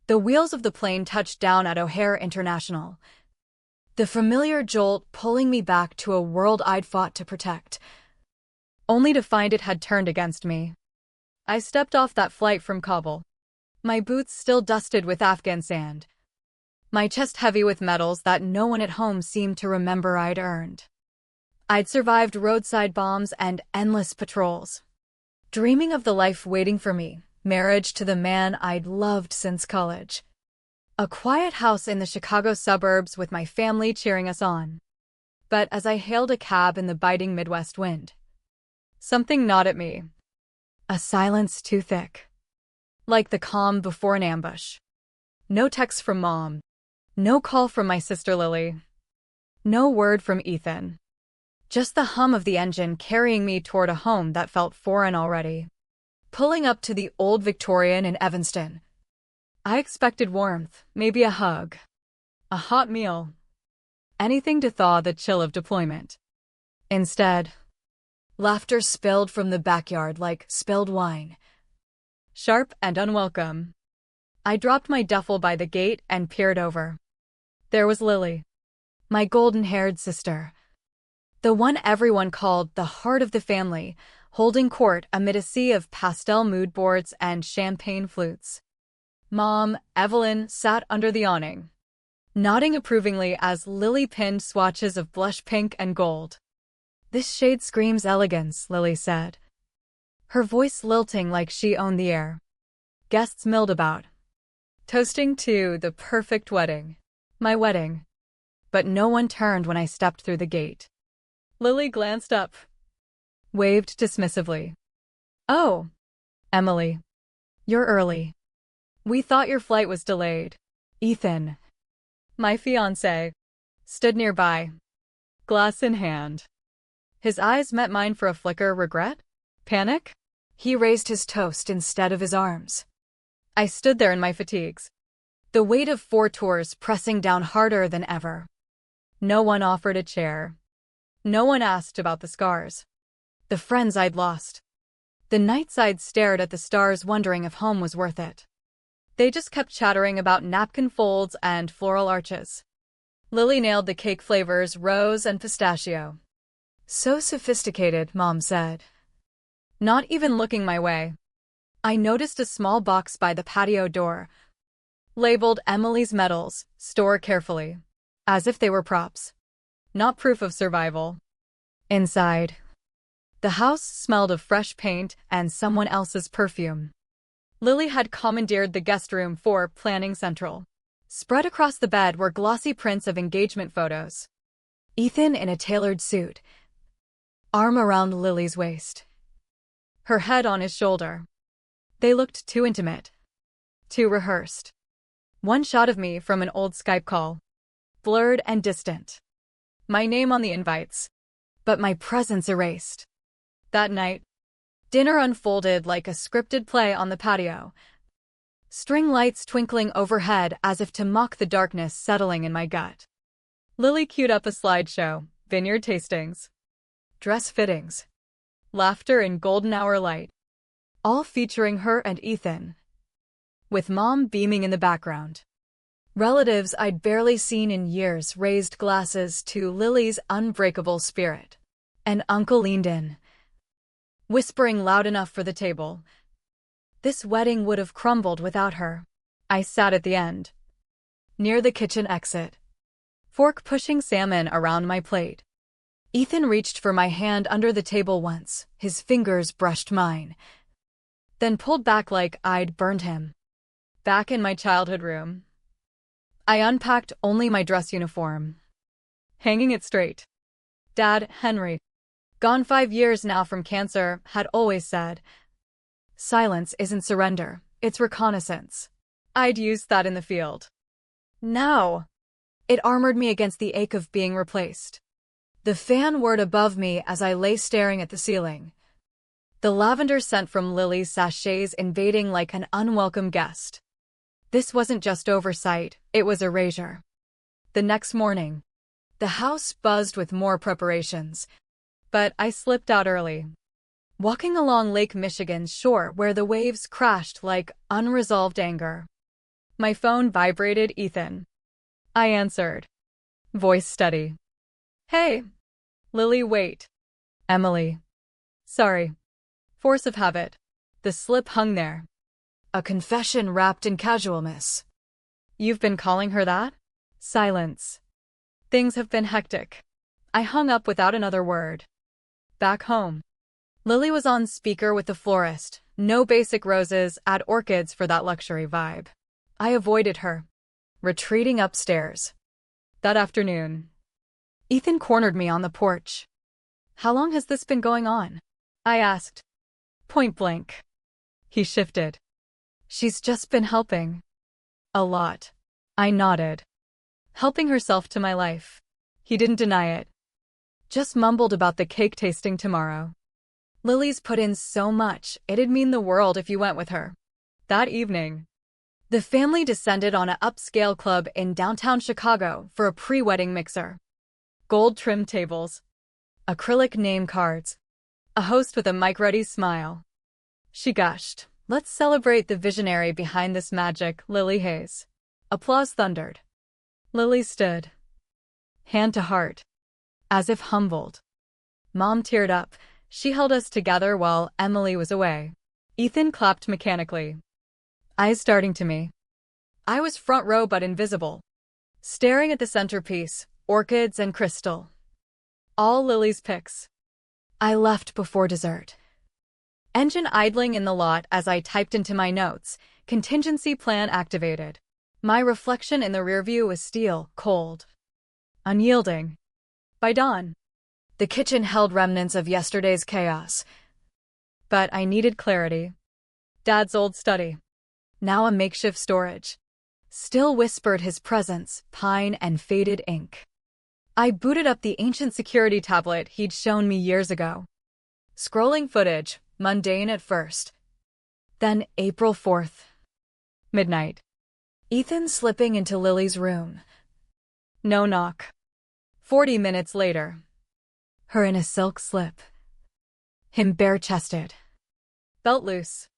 The wheels of the plane touched down at O'Hare International, the familiar jolt pulling me back to a world I'd fought to protect, only to find it had turned against me. I stepped off that flight from Kabul, my boots still dusted with Afghan sand, my chest heavy with medals that no one at home seemed to remember I'd earned. I'd survived roadside bombs and endless patrols, dreaming of the life waiting for me, marriage to the man I'd loved since college, a quiet house in the Chicago suburbs with my family cheering us on. But as I hailed a cab in the biting Midwest wind, something gnawed at me. A silence too thick, like the calm before an ambush. No text from Mom, no call from my sister Lily, no word from Ethan. Just the hum of the engine carrying me toward a home that felt foreign already. Pulling up to the old Victorian in Evanston, I expected warmth, maybe a hug, a hot meal, anything to thaw the chill of deployment. Instead, laughter spilled from the backyard like spilled wine, sharp and unwelcome. I dropped my duffel by the gate and peered over. There was Lily, my golden-haired sister, the one everyone called the heart of the family, holding court amid a sea of pastel mood boards and champagne flutes. Mom, Evelyn, sat under the awning, nodding approvingly as Lily pinned swatches of blush pink and gold. "This shade screams elegance," Lily said, her voice lilting like she owned the air. Guests milled about, toasting to the perfect wedding, my wedding. But no one turned when I stepped through the gate. Lily glanced up, waved dismissively. "Oh, Emily, you're early. We thought your flight was delayed." Ethan, my fiancé, stood nearby, glass in hand. His eyes met mine for a flicker. Regret? Panic? He raised his toast instead of his arms. I stood there in my fatigues, the weight of 4 tours pressing down harder than ever. No one offered a chair. No one asked about the scars, the friends I'd lost, the nights I'd stared at the stars wondering if home was worth it. They just kept chattering about napkin folds and floral arches. Lily nailed the cake flavors, rose and pistachio. "So sophisticated," Mom said, not even looking my way. I noticed a small box by the patio door, labeled Emily's medals, store carefully, as if they were props, not proof of survival. Inside, the house smelled of fresh paint and someone else's perfume. Lily had commandeered the guest room for Planning Central. Spread across the bed were glossy prints of engagement photos. Ethan in a tailored suit, arm around Lily's waist, her head on his shoulder. They looked too intimate, too rehearsed. One shot of me from an old Skype call, blurred and distant. My name on the invites, but my presence erased. That night, dinner unfolded like a scripted play on the patio. String lights twinkling overhead as if to mock the darkness settling in my gut. Lily queued up a slideshow, vineyard tastings, dress fittings, laughter in golden hour light, all featuring her and Ethan, with Mom beaming in the background. Relatives I'd barely seen in years raised glasses to Lily's unbreakable spirit. An uncle leaned in, whispering loud enough for the table. This wedding would have crumbled without her. I sat at the end, near the kitchen exit, fork pushing salmon around my plate. Ethan reached for my hand under the table once, his fingers brushed mine, then pulled back like I'd burned him. Back in my childhood room, I unpacked only my dress uniform, hanging it straight. Dad, Henry, gone 5 years now from cancer, had always said, "Silence isn't surrender, it's reconnaissance." I'd used that in the field. Now, it armored me against the ache of being replaced. The fan whirred above me as I lay staring at the ceiling, the lavender scent from Lily's sachets invading like an unwelcome guest. This wasn't just oversight, it was erasure. The next morning, the house buzzed with more preparations, but I slipped out early, walking along Lake Michigan's shore where the waves crashed like unresolved anger. My phone vibrated. Ethan. I answered. Voice steady. Hey. Lily, wait. Emily. Sorry. Force of habit. The slip hung there. A confession wrapped in casualness. You've been calling her that? Silence. Things have been hectic. I hung up without another word. Back home. Lily was on speaker with the florist. No basic roses, add orchids for that luxury vibe. I avoided her, retreating upstairs. That afternoon, Ethan cornered me on the porch. How long has this been going on? I asked. Point blank. He shifted. She's just been helping. A lot. I nodded. Helping herself to my life. He didn't deny it. Just mumbled about the cake tasting tomorrow. Lily's put in so much, it'd mean the world if you went with her. That evening, the family descended on an upscale club in downtown Chicago for a pre-wedding mixer. Gold-trimmed tables, acrylic name cards, a host with a mic-ready smile. She gushed, "Let's celebrate the visionary behind this magic, Lily Hayes." Applause thundered. Lily stood, hand to heart, as if humbled. Mom teared up. She held us together while Emily was away. Ethan clapped mechanically, eyes starting to me. I was front row but invisible, staring at the centerpiece, orchids and crystal. All Lily's picks. I left before dessert. Engine idling in the lot as I typed into my notes, contingency plan activated. My reflection in the rearview was steel, cold, unyielding. By dawn, the kitchen held remnants of yesterday's chaos. But I needed clarity. Dad's old study, now a makeshift storage, still whispered his presence, pine and faded ink. I booted up the ancient security tablet he'd shown me years ago. Scrolling footage, mundane at first. Then April 4th. Midnight. Ethan slipping into Lily's room. No knock. 40 minutes later. Her in a silk slip. Him bare-chested. Belt loose.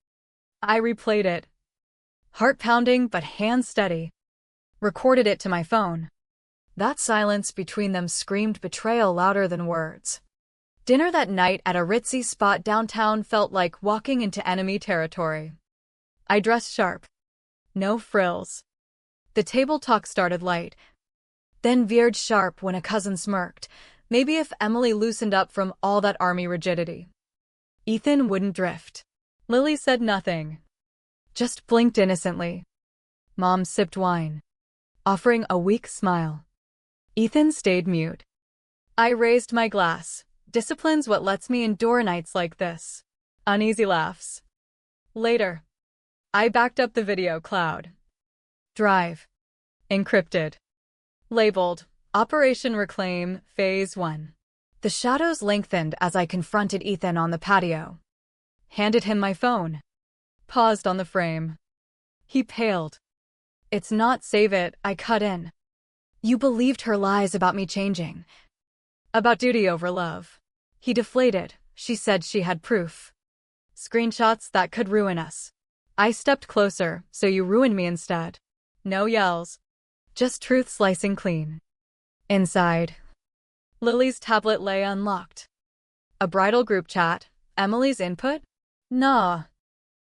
I replayed it. Heart pounding but hand steady. Recorded it to my phone. That silence between them screamed betrayal louder than words. Dinner that night at a ritzy spot downtown felt like walking into enemy territory. I dressed sharp. No frills. The table talk started light, then veered sharp when a cousin smirked, maybe if Emily loosened up from all that army rigidity. Ethan wouldn't drift. Lily said nothing, just blinked innocently. Mom sipped wine, offering a weak smile. Ethan stayed mute. I raised my glass. Discipline's what lets me endure nights like this. Uneasy laughs. Later, I backed up the video cloud. Drive. Encrypted. Labeled, Operation Reclaim, Phase 1. The shadows lengthened as I confronted Ethan on the patio. Handed him my phone. Paused on the frame. He paled. It's not save it, I cut in. You believed her lies about me changing. About duty over love. He deflated. She said she had proof. Screenshots that could ruin us. I stepped closer, so you ruined me instead. No yells. Just truth slicing clean. Inside, Lily's tablet lay unlocked. A bridal group chat. Emily's input? Nah.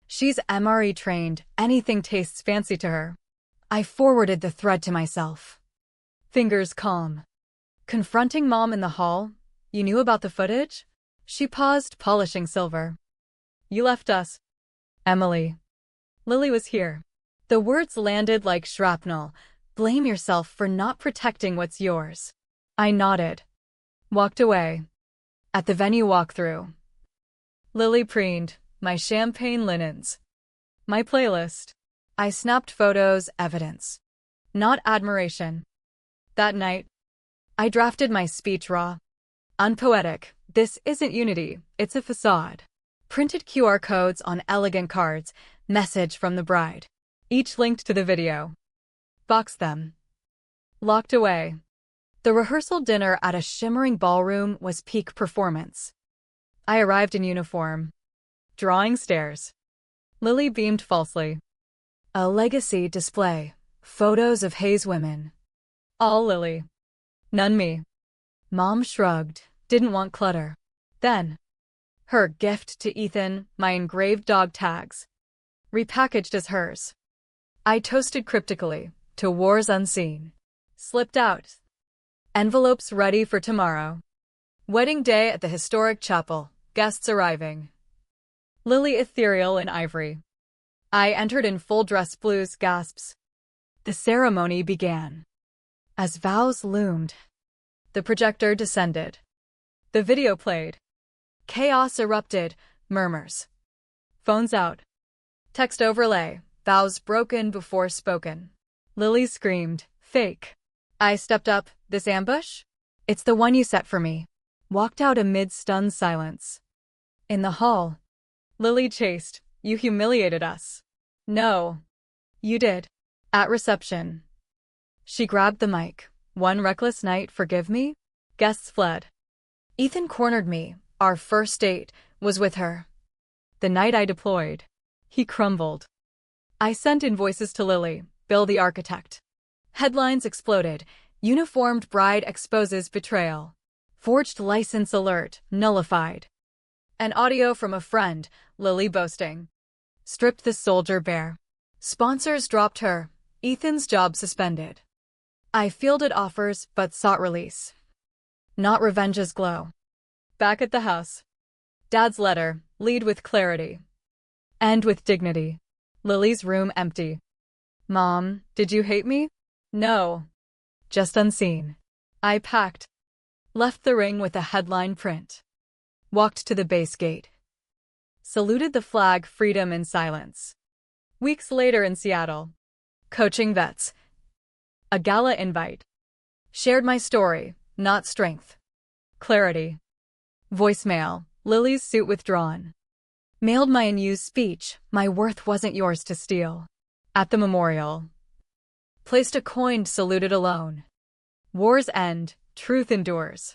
She's MRE trained. Anything tastes fancy to her. I forwarded the thread to myself. Fingers calm. Confronting Mom in the hall. You knew about the footage? She paused, polishing silver. You left us. Emily. Lily was here. The words landed like shrapnel. Blame yourself for not protecting what's yours. I nodded. Walked away. At the venue walkthrough, Lily preened, my champagne linens. My playlist. I snapped photos, evidence. Not admiration. That night, I drafted my speech raw. Unpoetic. This isn't unity, it's a facade. Printed QR codes on elegant cards. Message from the bride. Each linked to the video. Boxed them. Locked away. The rehearsal dinner at a shimmering ballroom was peak performance. I arrived in uniform. Drawing stares. Lily beamed falsely. A legacy display. Photos of Hayes women. All Lily. None me. Mom shrugged, didn't want clutter. Then, her gift to Ethan, my engraved dog tags. Repackaged as hers. I toasted cryptically, to wars unseen. Slipped out. Envelopes ready for tomorrow. Wedding day at the historic chapel, guests arriving. Lily ethereal in ivory. I entered in full dress blues, gasps. The ceremony began. As vows loomed, the projector descended. The video played. Chaos erupted, murmurs. Phones out. Text overlay, vows broken before spoken. Lily screamed, fake. I stepped up, this ambush? It's the one you set for me. Walked out amid stunned silence. In the hall, Lily chased, you humiliated us. No. You did. At reception. She grabbed the mic. One reckless night, forgive me? Guests fled. Ethan cornered me. Our first date was with her. The night I deployed, he crumbled. I sent invoices to Lily, Bill the architect. Headlines exploded. Uniformed bride exposes betrayal. Forged license alert, nullified. An audio from a friend, Lily boasting. Stripped the soldier bare. Sponsors dropped her. Ethan's job suspended. I fielded offers but sought release. Not revenge's glow. Back at the house. Dad's letter, lead with clarity. End with dignity. Lily's room empty. Mom, did you hate me? No. Just unseen. I packed. Left the ring with a headline print. Walked to the base gate. Saluted the flag freedom in silence. Weeks later in Seattle. Coaching vets. A gala invite. Shared my story, not strength. Clarity. Voicemail, Lily's suit withdrawn. Mailed my unused speech, my worth wasn't yours to steal. At the memorial. Placed a coin, saluted alone. Wars end, truth endures.